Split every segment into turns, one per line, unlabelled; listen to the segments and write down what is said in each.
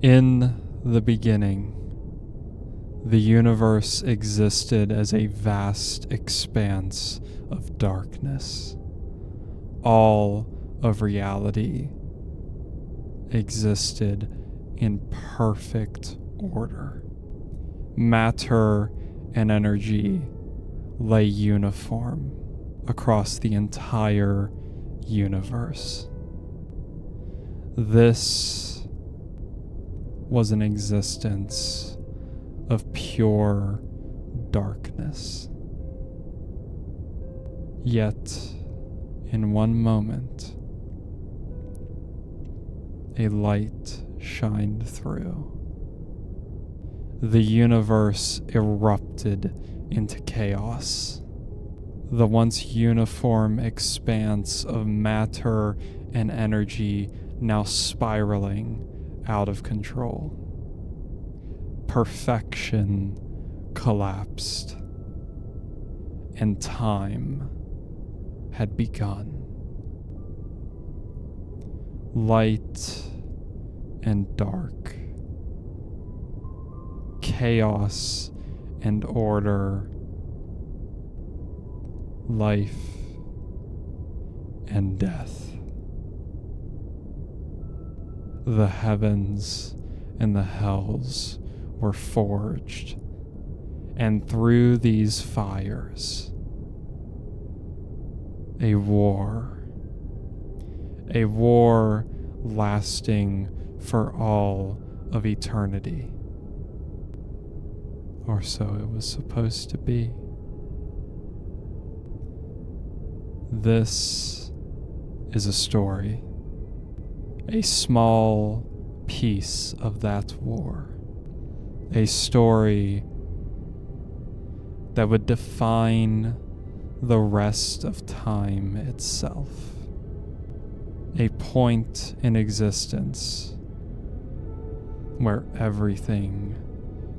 In the beginning, the universe existed as a vast expanse of darkness. All of reality existed in perfect order. Matter and energy lay uniform across the entire universe. This was an existence of pure darkness. Yet, in one moment, a light shined through. The universe erupted into chaos. The once uniform expanse of matter and energy now spiraling out of control. Perfection collapsed, and time had begun. Light and dark, chaos and order, life and death. The heavens and the hells were forged, and through these fires, a war lasting for all of eternity. Or so it was supposed to be. This is a story, a small piece of that war, a story that would define the rest of time itself, a point in existence where everything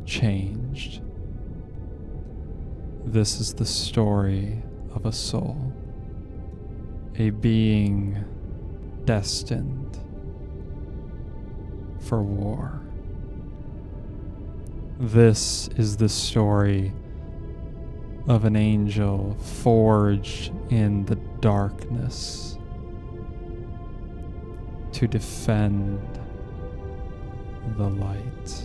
changed. This is the story of a soul, a being destined for war. This is the story of an angel forged in the darkness to defend the light.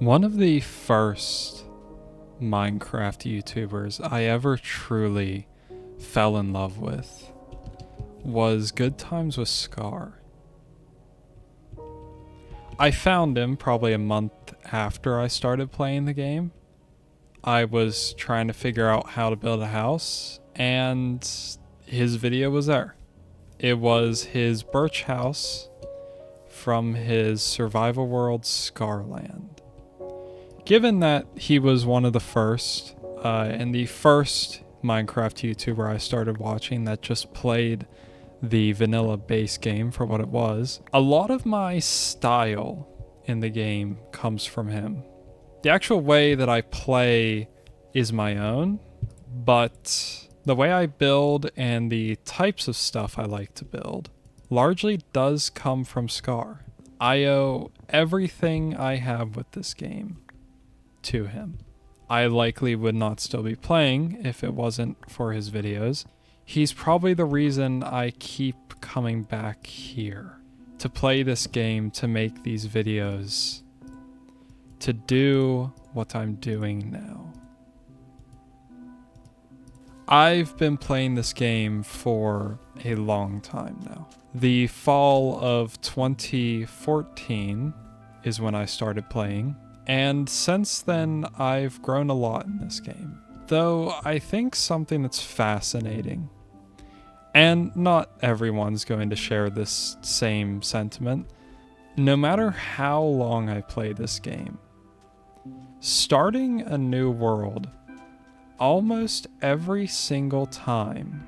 One of the first Minecraft YouTubers I ever truly fell in love with was Good Times with Scar. I found him probably a month after I started playing the game. I was trying to figure out how to build a house, and his video was there. It was his birch house from his survival world Scarland. Given that he was one of the first, and the first Minecraft YouTuber I started watching that just played the vanilla base game for what it was, a lot of my style in the game comes from him. The actual way that I play is my own, but the way I build and the types of stuff I like to build largely does come from Scar. I owe everything I have with this game to him. I likely would not still be playing if it wasn't for his videos. He's probably the reason I keep coming back here to play this game, to make these videos, to do what I'm doing now. I've been playing this game for a long time now. The fall of 2014 is when I started playing, and since then I've grown a lot in this game. Though I think something that's fascinating, and not everyone's going to share this same sentiment, no matter how long I play this game, starting a new world almost every single time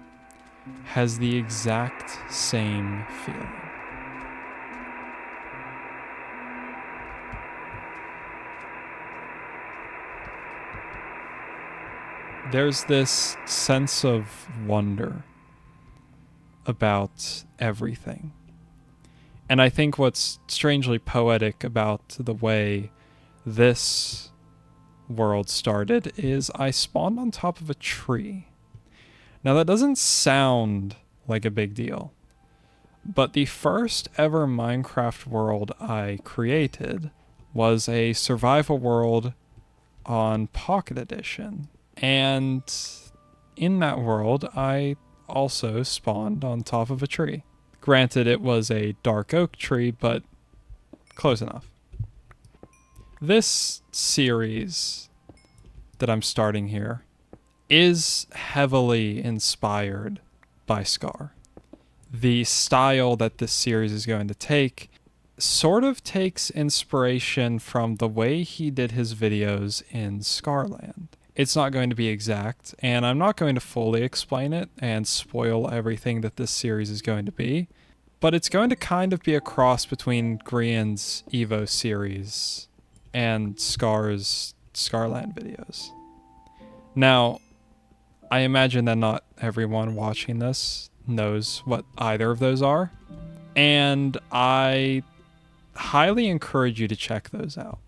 has the exact same feeling. There's this sense of wonder about everything. And I think what's strangely poetic about the way this world started is I spawned on top of a tree. Now that doesn't sound like a big deal, but the first ever Minecraft world I created was a survival world on Pocket Edition. And in that world, I also spawned on top of a tree. Granted, it was a dark oak tree, but close enough. This series that I'm starting here is heavily inspired by Scar. The style that this series is going to take sort of takes inspiration from the way he did his videos in Scarland. It's not going to be exact, and I'm not going to fully explain it and spoil everything that this series is going to be, but it's going to kind of be a cross between Grian's Evo series and Scar's Scarland videos. Now, I imagine that not everyone watching this knows what either of those are, and I highly encourage you to check those out.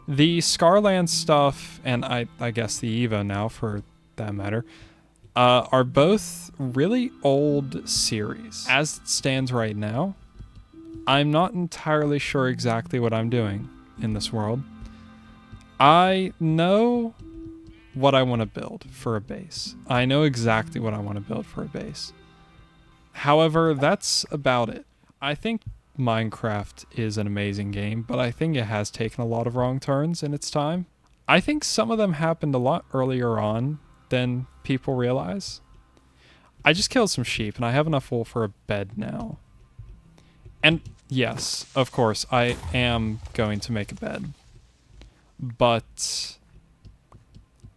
The Scarland stuff, and I guess the Evo now for that matter, are both really old series. As it stands right now, I'm not entirely sure exactly what I'm doing in this world. I know what I want to build for a base. I know exactly what I want to build for a base. However, that's about it. I think Minecraft is an amazing game, but I think it has taken a lot of wrong turns in its time. I think some of them happened a lot earlier on than people realize. I just killed some sheep and I have enough wool for a bed now. And yes, of course, I am going to make a bed. But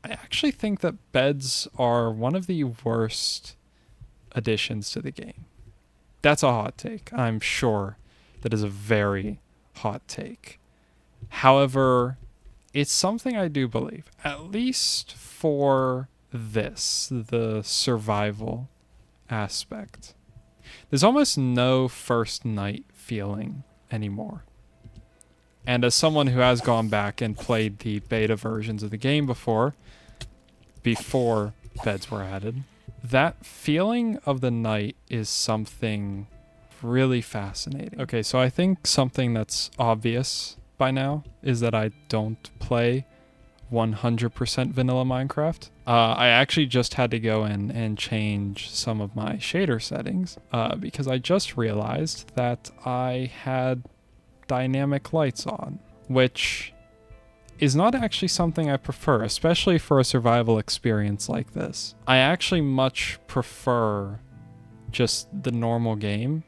I actually think that beds are one of the worst additions to the game. That's a hot take. I'm sure that is a very hot take. However, it's something I do believe, at least for this, the survival aspect. There's almost no first night feeling anymore. And as someone who has gone back and played the beta versions of the game before beds were added, that feeling of the night is something really fascinating. Okay, so I think something that's obvious by now is that I don't play 100% vanilla Minecraft. I actually just had to go in and change some of my shader settings because I just realized that I had dynamic lights on, which is not actually something I prefer, especially for a survival experience like this. I actually much prefer just the normal game.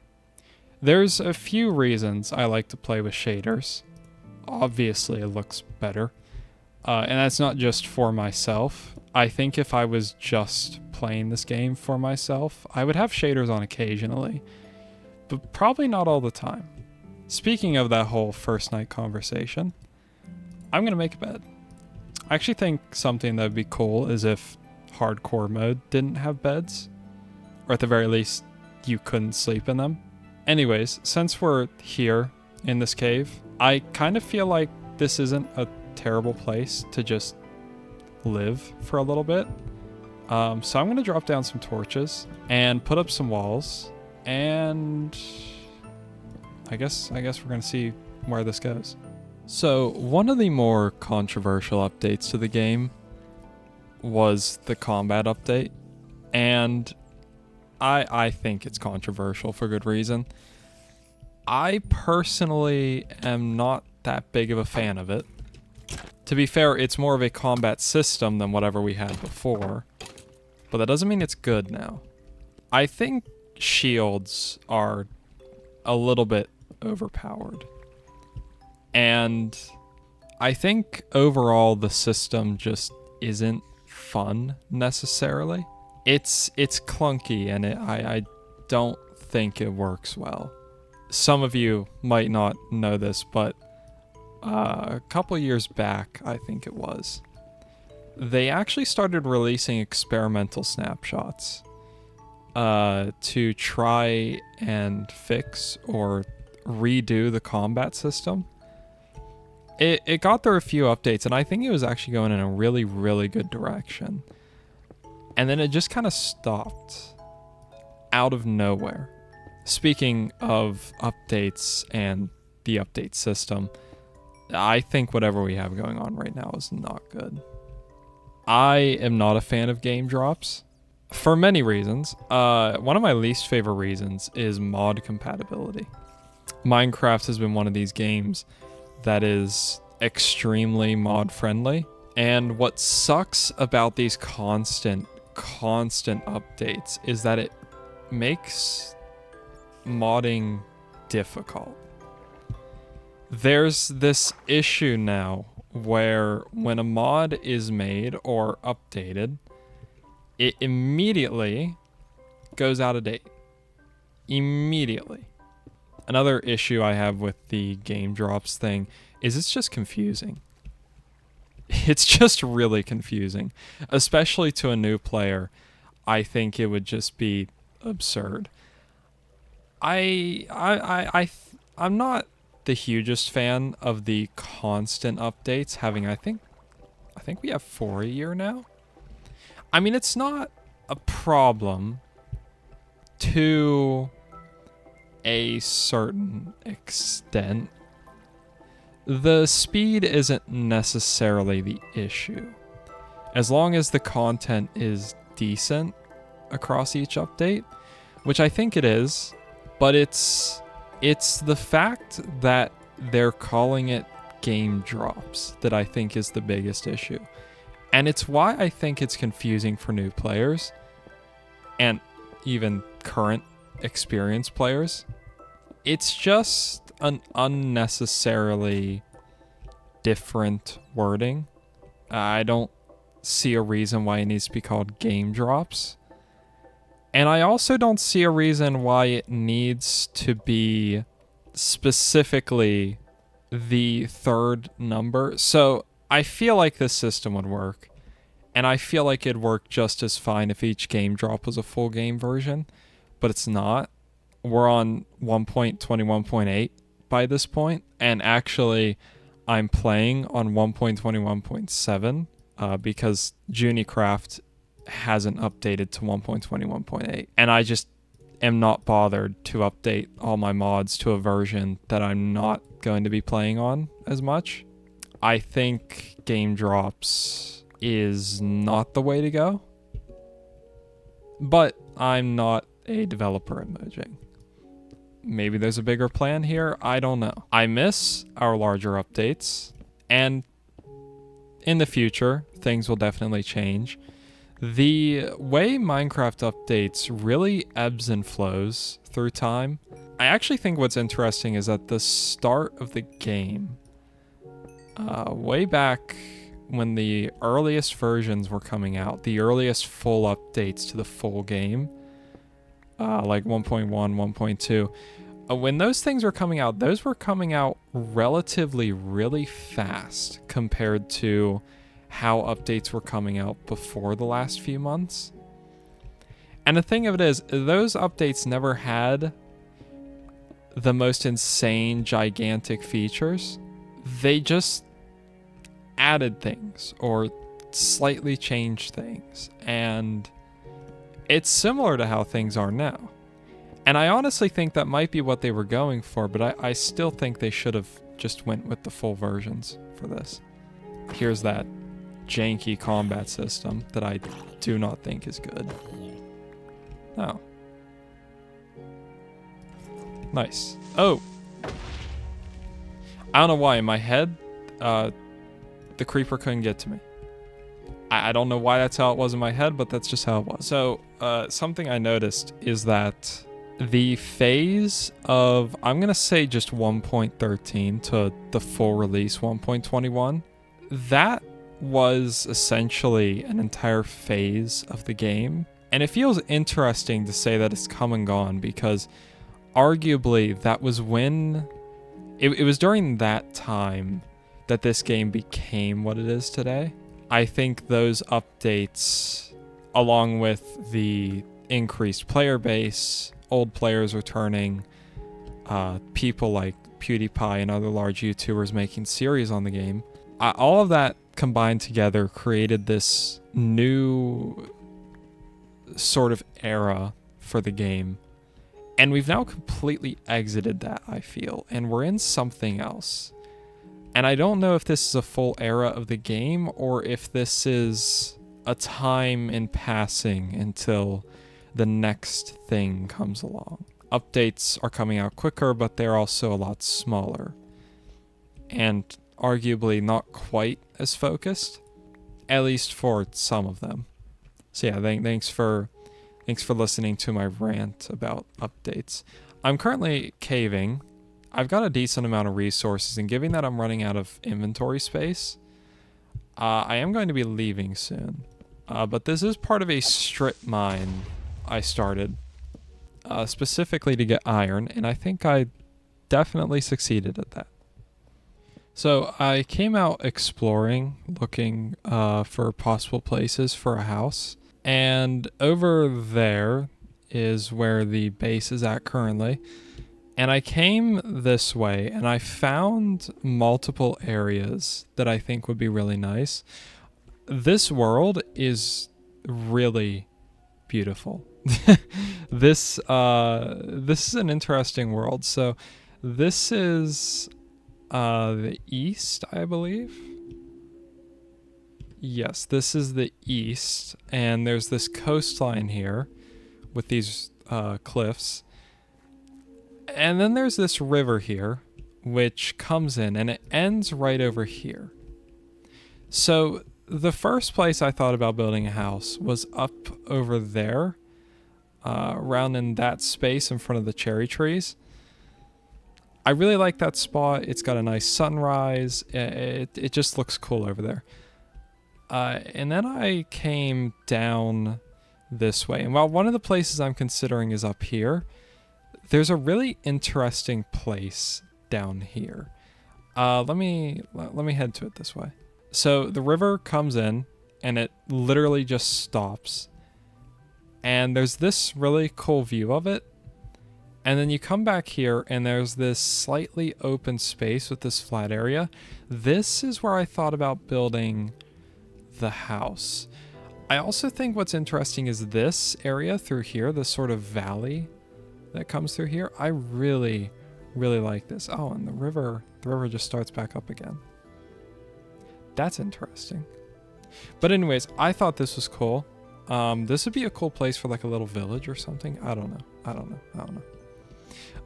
There's a few reasons I like to play with shaders. Obviously, it looks better. And that's not just for myself. I think if I was just playing this game for myself, I would have shaders on occasionally, but probably not all the time. Speaking of that whole first night conversation, I'm going to make a bed. I actually think something that would be cool is if hardcore mode didn't have beds, or at the very least, you couldn't sleep in them. Anyways, since we're here in this cave, I kind of feel like this isn't a terrible place to just live for a little bit. So I'm going to drop down some torches and put up some walls, and I guess we're gonna see where this goes. So one of the more controversial updates to the game was the combat update, and I think it's controversial for good reason. I personally am not that big of a fan of it. To be fair, it's more of a combat system than whatever we had before, but that doesn't mean it's good now. I think shields are a little bit overpowered. And I think overall the system just isn't fun necessarily. It's clunky, and I don't think it works well. Some of you might not know this, but a couple years back, I think it was, they actually started releasing experimental snapshots to try and fix or redo the combat system. It got through a few updates, and I think it was actually going in a really, really good direction. And then it just kind of stopped out of nowhere. Speaking of updates and the update system, I think whatever we have going on right now is not good. I am not a fan of game drops for many reasons. One of my least favorite reasons is mod compatibility. Minecraft has been one of these games that is extremely mod friendly. And what sucks about these constant updates is that it makes modding difficult. There's this issue now where when a mod is made or updated, it immediately goes out of date. Immediately. Another issue I have with the game drops thing is it's just confusing. It's just really confusing, especially to a new player. I think it would just be absurd. I'm not the hugest fan of the constant updates, having I think we have 4 a year now. I mean, it's not a problem to a certain extent. The speed isn't necessarily the issue. As long as the content is decent across each update, which I think it is, but it's the fact that they're calling it game drops that I think is the biggest issue. And it's why I think it's confusing for new players and even current experienced players. It's just an unnecessarily different wording. I don't see a reason why it needs to be called game drops. And I also don't see a reason why it needs to be specifically the third number. So I feel like this system would work, and I feel like it'd work just as fine if each game drop was a full game version, but it's not. We're on 1.21.8 by this point, and actually I'm playing on 1.21.7 because Junicraft hasn't updated to 1.21.8, and I just am not bothered to update all my mods to a version that I'm not going to be playing on as much. I think game drops is not the way to go, but I'm not a developer at Mojang. Maybe there's a bigger plan here, I don't know. I miss our larger updates, and in the future, things will definitely change. The way Minecraft updates really ebbs and flows through time. I actually think what's interesting is at the start of the game, way back when the earliest versions were coming out, the earliest full updates to the full game, like 1.1, 1.2, when those things were coming out, those were coming out relatively really fast compared to how updates were coming out before the last few months. And the thing of it is, those updates never had the most insane, gigantic features. They just added things or slightly changed things. And it's similar to how things are now. And I honestly think that might be what they were going for, but I still think they should have just went with the full versions for this. Here's that janky combat system that I do not think is good. Oh. Nice. Oh! I don't know why, in my head, the creeper couldn't get to me. I don't know why that's how it was in my head, but that's just how it was. So, something I noticed is that the phase of, I'm going to say just 1.13 to the full release 1.21, that was essentially an entire phase of the game. And it feels interesting to say that it's come and gone because arguably that was when, it was during that time that this game became what it is today. I think those updates, along with the increased player base, old players returning, people like PewDiePie and other large YouTubers making series on the game, all of that combined together created this new sort of era for the game. And we've now completely exited that, I feel, and we're in something else. And I don't know if this is a full era of the game or if this is a time in passing until the next thing comes along. Updates are coming out quicker, but they're also a lot smaller. And arguably not quite as focused, at least for some of them. So yeah, thanks for listening to my rant about updates. I'm currently caving. I've got a decent amount of resources, and given that I'm running out of inventory space, I am going to be leaving soon. But this is part of a strip mine I started, specifically to get iron, and I think I definitely succeeded at that. So I came out exploring, looking for possible places for a house, and over there is where the base is at currently. And I came this way and I found multiple areas that I think would be really nice. This world is really beautiful. This is an interesting world. So this is the east, I believe. Yes, this is the east, and there's this coastline here with these cliffs. And then there's this river here, which comes in, and it ends right over here. So the first place I thought about building a house was up over there, around in that space in front of the cherry trees. I really like that spot. It's got a nice sunrise. It just looks cool over there. And then I came down this way. And while one of the places I'm considering is up here, there's a really interesting place down here. Let me head to it this way. So the river comes in and it literally just stops. And there's this really cool view of it. And then you come back here and there's this slightly open space with this flat area. This is where I thought about building the house. I also think what's interesting is this area through here, this sort of valley that comes through here. I really, really like this. Oh, and the river just starts back up again. That's interesting. But anyways, I thought this was cool. This would be a cool place for like a little village or something. I don't know.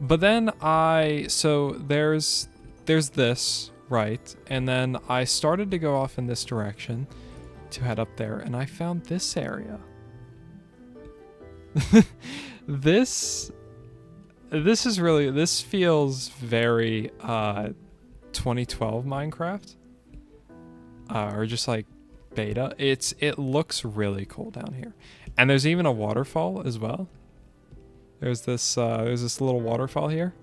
But then so there's this, right? And then I started to go off in this direction to head up there, and I found this area. This feels very 2012 Minecraft, or just like beta. It looks really cool down here, and there's even a waterfall as well. There's this little waterfall here.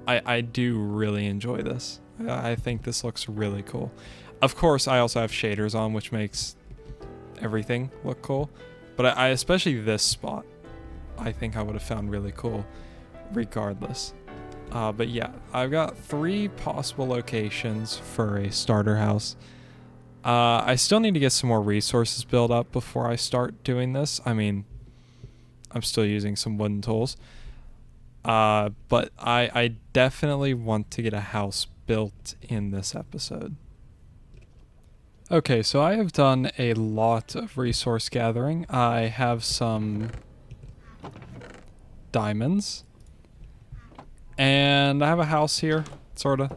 I do really enjoy this. I think this looks really cool. Of course, I also have shaders on, which makes everything look cool. But I especially this spot, I think I would have found really cool regardless. But yeah, I've got 3 possible locations for a starter house. I still need to get some more resources built up before I start doing this. I mean, I'm still using some wooden tools. But I definitely want to get a house built in this episode. Okay, so I have done a lot of resource gathering. I have some diamonds. And I have a house here, sort of.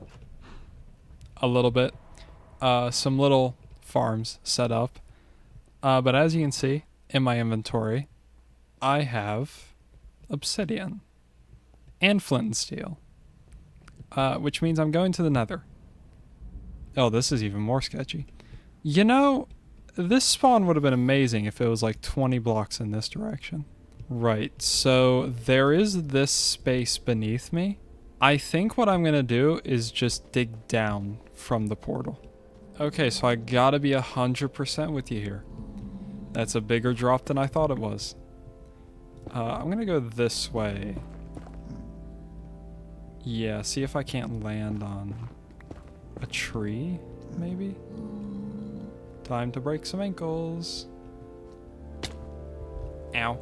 A little bit. Some little farms set up. But as you can see in my inventory, I have obsidian and flint and steel. Which means I'm going to the nether. Oh, this is even more sketchy. You know, this spawn would have been amazing if it was like 20 blocks in this direction. Right, so there is this space beneath me. I think what I'm going to do is just dig down from the portal. Okay, so I gotta be 100% with you here. That's a bigger drop than I thought it was. I'm going to go this way. Yeah, see if I can't land on a tree, maybe? Time to break some ankles. Ow.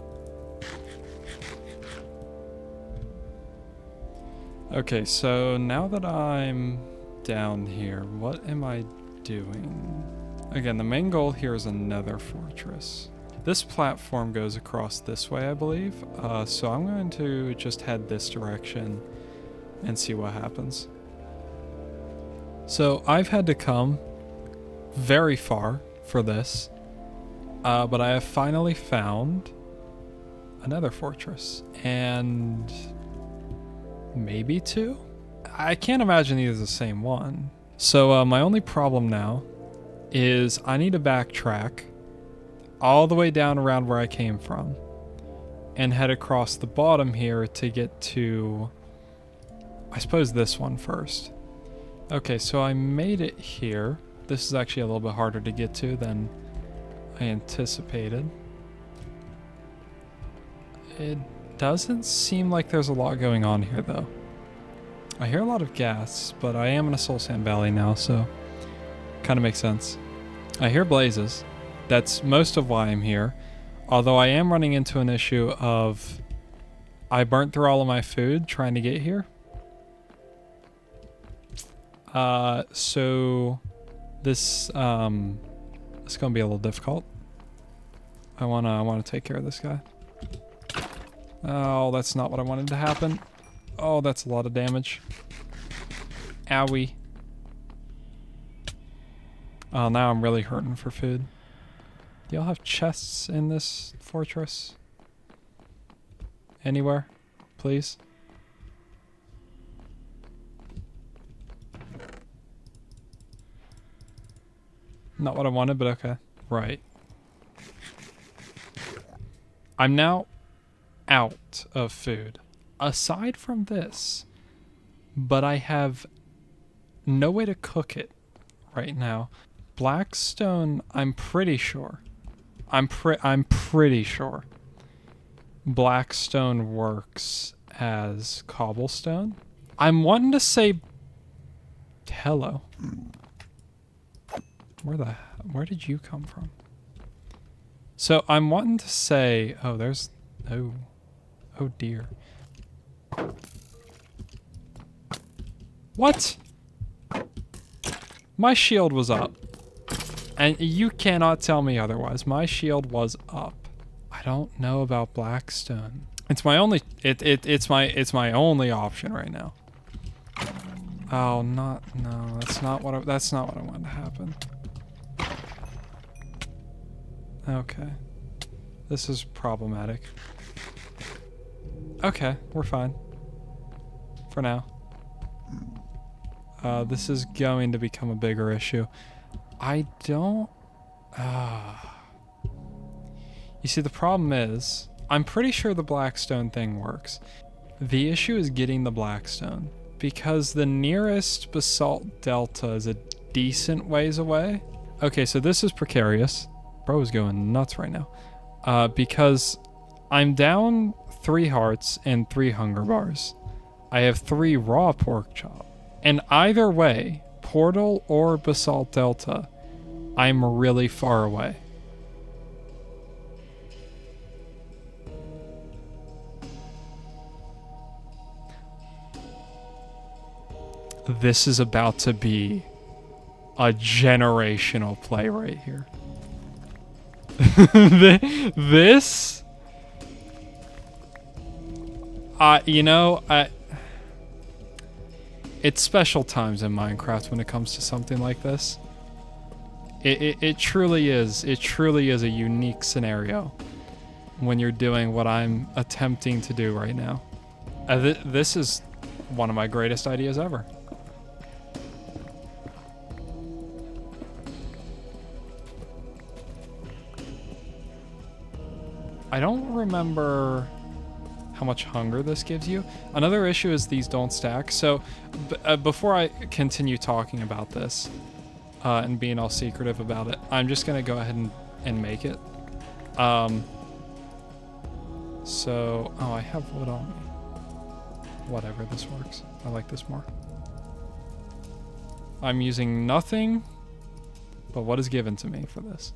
Okay, so now that I'm down here, what am I doing? Again, the main goal here is another fortress. This platform goes across this way, I believe. So I'm going to just head this direction and see what happens. So I've had to come very far for this, but I have finally found another fortress, and maybe two? I can't imagine these are the same one. So my only problem now is I need to backtrack all the way down around where I came from and head across the bottom here to get to, I suppose, this one first. Okay, so I made it here. This is actually a little bit harder to get to than I anticipated. It doesn't seem like there's a lot going on here, though. I hear a lot of gas, but I am in a soul sand valley now, so kind of makes sense. I hear blazes. That's most of why I'm here. Although I am running into an issue of I burnt through all of my food trying to get here. So this is gonna be a little difficult. I wanna take care of this guy. Oh, that's not what I wanted to happen. Oh, that's a lot of damage. Owie. Oh, now I'm really hurting for food. Do y'all have chests in this fortress? Anywhere? Please? Not what I wanted, but okay. Right. I'm now out of food. Aside from this, but I have no way to cook it right now. Blackstone, I'm pretty sure. I'm pretty sure Blackstone works as cobblestone. I'm wanting to say hello. Where did you come from? So I'm wanting to say, oh dear. What? My shield was up. And you cannot tell me otherwise. My shield was up. I don't know about Blackstone. It's my only it's my only option right now. Oh, no, that's not what I wanted to happen. Okay. This is problematic. Okay, we're fine. For now. This is going to become a bigger issue. I don't... You see, the problem is, I'm pretty sure the Blackstone thing works. The issue is getting the Blackstone, because the nearest basalt delta is a decent ways away. Okay, so this is precarious. Bro is going nuts right now. Because I'm down 3 hearts and 3 hunger bars. I have 3 raw pork chop. And either way, portal or basalt delta, I'm really far away. This is about to be a generational play right here. This, it's special times in Minecraft when it comes to something like this. It truly is. It truly is a unique scenario when you're doing what I'm attempting to do right now. This is one of my greatest ideas ever. I don't remember how much hunger this gives you. Another issue is these don't stack. So before I continue talking about this and being all secretive about it, I'm just going to go ahead and make it. So, I have wood on me. Whatever, this works. I like this more. I'm using nothing but what is given to me for this.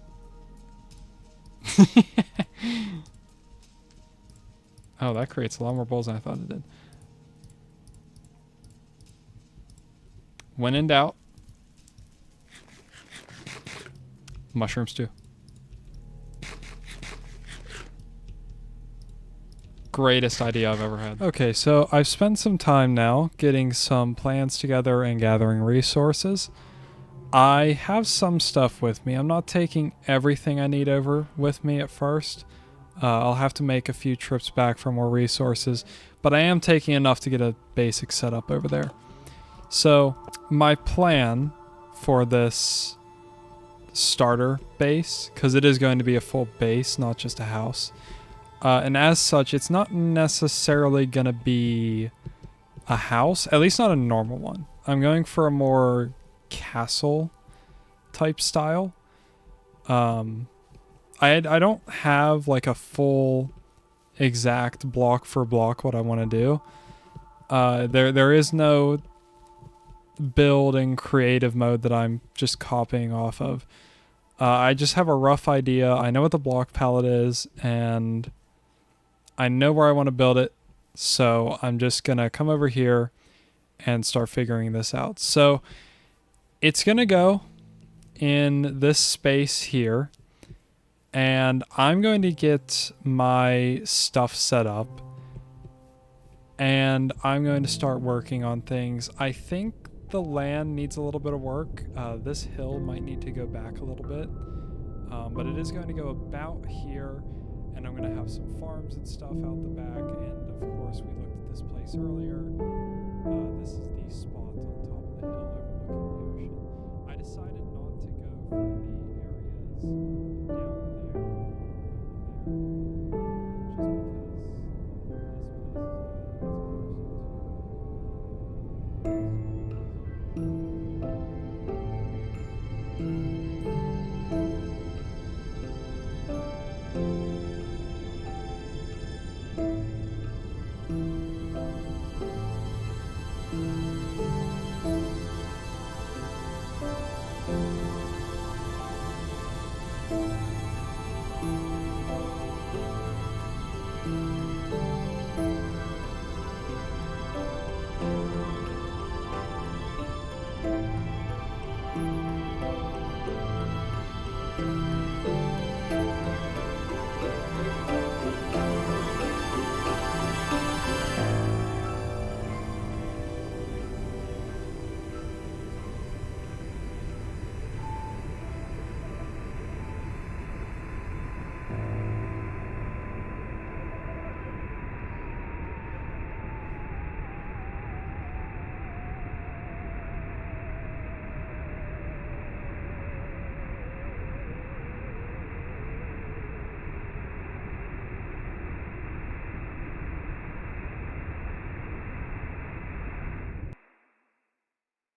Oh, that creates a lot more bowls than I thought it did. When in doubt, mushrooms too. Greatest idea I've ever had. Okay, so I've spent some time now getting some plans together and gathering resources. I have some stuff with me. I'm not taking everything I need over with me at first. I'll have to make a few trips back for more resources, but I am taking enough to get a basic setup over there. So my plan for this starter base, because it is going to be a full base, not just a house, and as such, it's not necessarily going to be a house, at least not a normal one. I'm going for a more castle type style. I don't have like a full exact block for block what I want to do. There is no build in creative mode that I'm just copying off of. I just have a rough idea. I know what the block palette is, and I know where I want to build it. So I'm just going to come over here and start figuring this out. So it's going to go in this space here, and I'm going to get my stuff set up, and I'm going to start working on things. I think the land needs a little bit of work. This hill might need to go back a little bit, but it is going to go about here, and I'm going to have some farms and stuff out the back, and of course we looked at this place earlier. This is the spot on top of the hill overlooking the ocean. I decided not to go for the areas